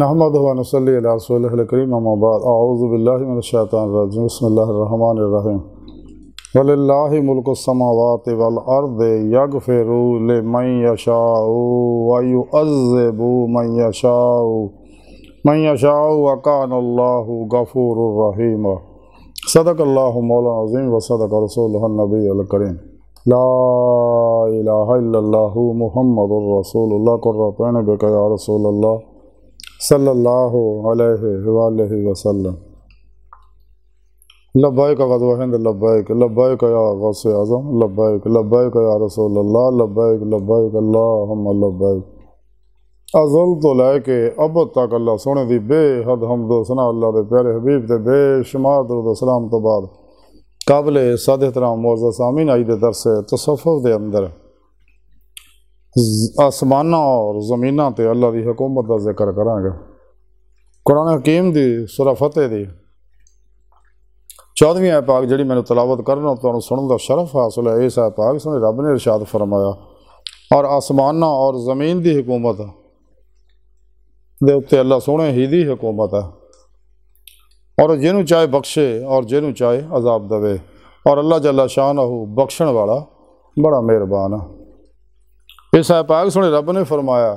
نحمدہ و نصلی علی رسولہ الکریم اما بعد اعوذ باللہ من الشیطان الرجیم بسم اللہ الرحمن الرحیم وللہ ملک السماوات والارض یغفر لمن یشاء ویعذب من یشاء وکان اللہ غفور الرحیم صدق اللہ مولانا عظیم و صدق رسولہ النبی الکریم لا الہ الا اللہ محمد الرسول اللہ قرۃ عین بک یا رسول اللہ صلی اللہ علیہ وآلہ وسلم لبیک غزوہ ہند لبیک لبیک یا غوث اعظم لبیک لبیک یا رسول اللہ لبیک لبیک اللہم لبیک ازل تو لے کے اب تک اللہ سونے دی بے حد حمد و ثنا اللہ دے پیارے حبیب دے بے شمار درود و سلام تو بعد قابل صد احترام معزز سامعین آج دے درس تصوف دے اندر آسمانہ اور زمینہ تے اللہ دی حکومت دا ذکر کریں گے۔ قرآن حکیم دی سورہ فتح دی 14ویں آیت پاک جڑی میں نے تلاوت کرنا تو سنن دا شرف حاصل ہے۔ اس آیت پاک سنے رب نے ارشاد فرمایا اور آسمانہ اور زمین دی حکومت دے اتے اللہ سونے ہی دی حکومت ہے اور جنوں چاہے بخشے اور جنوں چاہے عذاب دے اور اللہ جل شانہ بخشن والا بڑا مہربان ہے۔ اس آیت پاک سنے رب نے فرمایا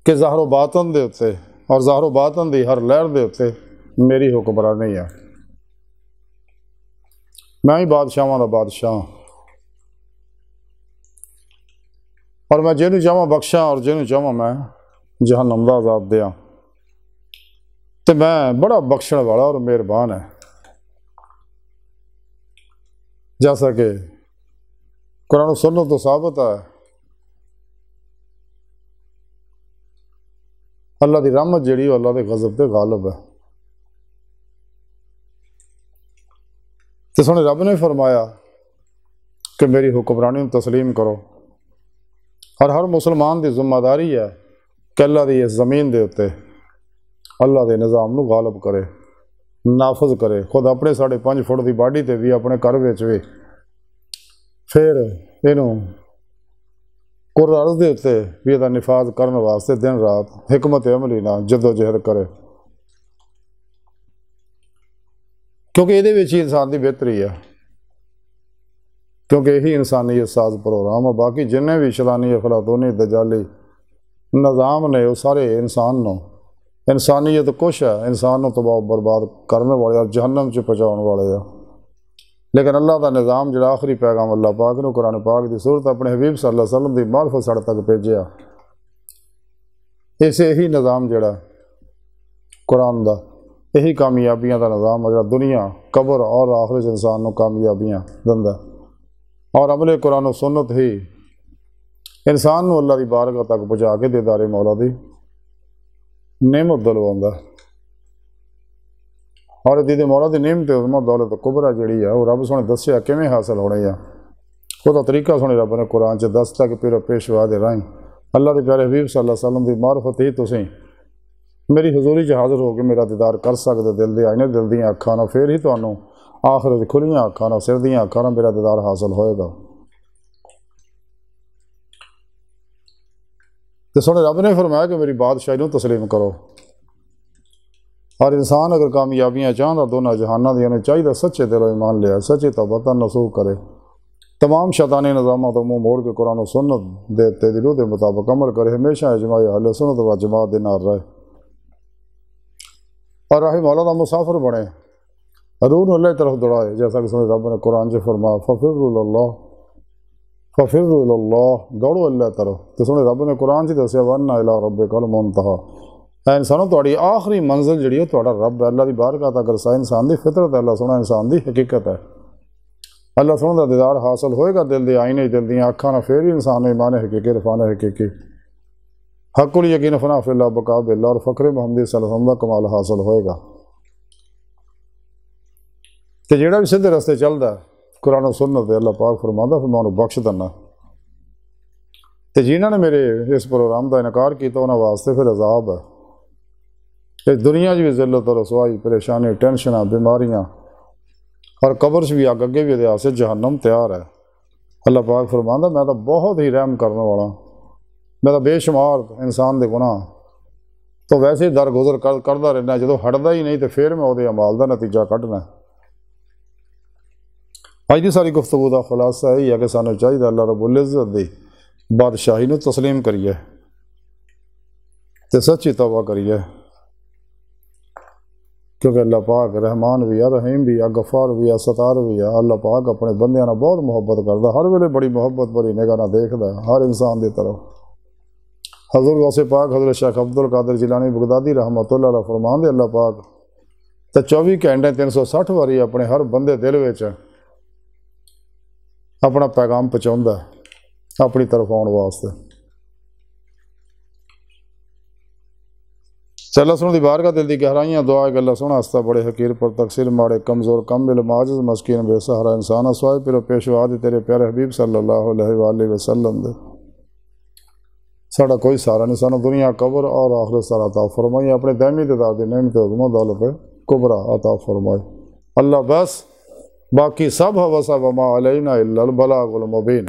کہ ظاہر و باطن دے اتے اور ظاہر و باطن دی ہر لہر دے اتے میری حکمرانی ہے، میں ہی بادشاہاں دا بادشاہ اور میں جنوں چاہواں بخشاں اور جنوں چاہواں میں جہنم دا عذاب دیاں تے میں بڑا بخشن والا اور مہربان ہے۔ جیسا کہ قرآن و سنت تو ثابت ہے اللہ دی رحمت جڑی اللہ دے غضب تے غالب ہے۔ تو سنے رب نے فرمایا کہ میری حکمرانی تسلیم کرو اور ہر مسلمان دی ذمہ داری ہے کہ اللہ دی اس زمین دے اتے اللہ دے نظام نو غالب کرے، نافذ کرے، خود اپنے 5.5 فٹ دی باڈی تے بھی اپنے گھر وچ بھی پھر اینوں قرآن عرض دے اتے بھی یہ نفاذ کرنے واسطے دن رات حکمت عملی نہ جد و جہد کرے، کیونکہ یہ ہی انسان دی بہتری ہے، کیونکہ یہی انسانیت ساز پروگرام ہے۔ باقی جنہیں بھی شیطانی افلاطونی دجالی نظام نے وہ سارے انسانیت کچھ ہے، انسان نو تباہ برباد کرنے والے اور جہنم چ پہنچاؤن والے ہیں۔ لیکن اللہ دا نظام جڑا آخری پیغام اللہ پاک نے قرآن پاک دی صورت اپنے حبیب صلی اللہ علیہ وسلم دی معرفت ساڑھ تک بھیجیا، اسے یہی نظام جڑا قرآن دا یہی کامیابیاں دا نظام ہے جڑا دنیا قبر اور آخرت انسان نو کامیابیاں دندا اور عمل قرآن و سنت ہی انسان نو اللہ دی بارگاہ تک پہنچا کے دیدار مولا دی نعمت دلواندا اور دید مولا دی نعمت عظمت دولت کبرا جڑی ہے وہ رب سونے دسیا کیویں حاصل ہونے ہے، وہ تو طریقہ سونے رب نے قرآن چ دستا کہ پھر پیشوا دے رائیں اللہ دے پیارے حبیب صلی اللہ علیہ وسلم دی معرفت ہی تسیں میری حضوری چ حاضر ہو کے میرا دیدار کر سکتے، دل دے آئینے دل دیاں اکھاں نال پھر ہی تانوں آخرت کھلیاں اکھاں نال سر دیاں اکھاں نال میرا دیدار حاصل ہوئے گا۔ تو سونے رب نے فرمایا کہ میری بادشاہی نو تسلیم کرو اور انسان اگر کامیابیاں چاہتا دونوں جہانہ دیا نے چاہیے سچے دل و ایمان لیا، سچے توبہ نسوخ کرے، تمام شیطانی نظامات منہ موڑ کے قرآن و سنت دیتے دلوں دے مطابق عمل کرے، ہمیشہ اجماع اہل سنت و جماعت دے نال رہے اور راہ مولا دا مسافر بنے، روح اللہ کی طرف دوڑائے، جیسا کہ سنے رب نے قرآن سے فرمایا ففروا اللہ دوڑو اللہ طرف۔ تو سنے رب نے قرآن سے دسیا وَأَنَّ إِلَىٰ رَبِّكَ الْمُنتَهَىٰ، اے انسانوں تہاڈی آخری منزل جڑی ہے تہاڈا رب ہے، اللہ دی بارگاہ تک رسائی انسان دی فطرت ہے، اللہ سونا انسان دی حقیقت ہے۔ اللہ سونا دا دیدار حاصل ہوئے گا دل دے آئینے دل دیاں اکھاں نال پھر ہی انسان ایمان حقیقی عرفان حقیقی حق الیقین فنا فی اللہ بقاء باللہ اور فخر محمدی صلی اللہ علیہ وسلم دا کمال حاصل ہوئے گا۔ تے جیڑا بھی سیدھے رستے چلدا ہے قرآن و سنت دے اللہ پاک فرماندا پھر میں انہوں بخش دنا، تے جنہاں نے میرے اس پروگرام دا انکار کیتا انہاں واسطے پھر عذاب ہے، اس دنیا بھی ذلت اور رسوائی پریشانی ٹینشناں بیماریاں اور قبر بھی اگے بھی دیا سے جہنم تیار ہے۔ اللہ پاک فرماندا میں تو بہت ہی رحم کرنے والا، میں تو بے شمار انسان دے گناہ تو ویسے ہی درگزر کرتا رہنا، جدو ہٹتا ہی نہیں تو پھر میں وہ عمال کا نتیجہ کڈنا۔ اج کی ساری گفتگو کا خلاصہ یہی ہے کہ سانوں چاہیے اللہ رب العزت دی بادشاہی نو تسلیم کریے تے سچی توبہ کریے، کیونکہ اللہ پاک رحمان بھی ہے، رحیم بھی ہے، غفار بھی ہے، ستار بھی ہے۔ اللہ پاک اپنے بندیاں نال بہت محبت کرتا، ہر ویلے بڑی محبت بڑی نگاہ نال دیکھتا ہے ہر انسان دی طرف۔ حضور غوث پاک حضرت شیخ عبد القادر جیلانی بغدادی رحمۃ اللہ علیہ فرماندے اللہ پاک تے 24 گھنٹے 360 واری اپنے ہر بندے دل وچ اپنا پیغام پہنچاوندا ہے اپنی طرف آਉਣ واسطے۔ اللہ سن دی بارگاہ دل دی گہرائیاں دعا کہ اللہ سونا ہستا بڑے حقیر پر تقصیر ماڑے کمزور کم علم عاجز مسکین بے سہارا انسان اسوائے پھر پیشوا دے تیرے پیارے حبیب صلی اللہ علیہ وآلہ وسلم دے ساڑا کوئی سہارا نہیں، سانو دنیا قبر اور آخرت سارا عطا فرمائی، اپنے دائمی دیدار دی نعمت عظمت دولت کبرا عطا فرمائی اللہ، بس باقی سب وسع وما علینا الا البلاغ المبین۔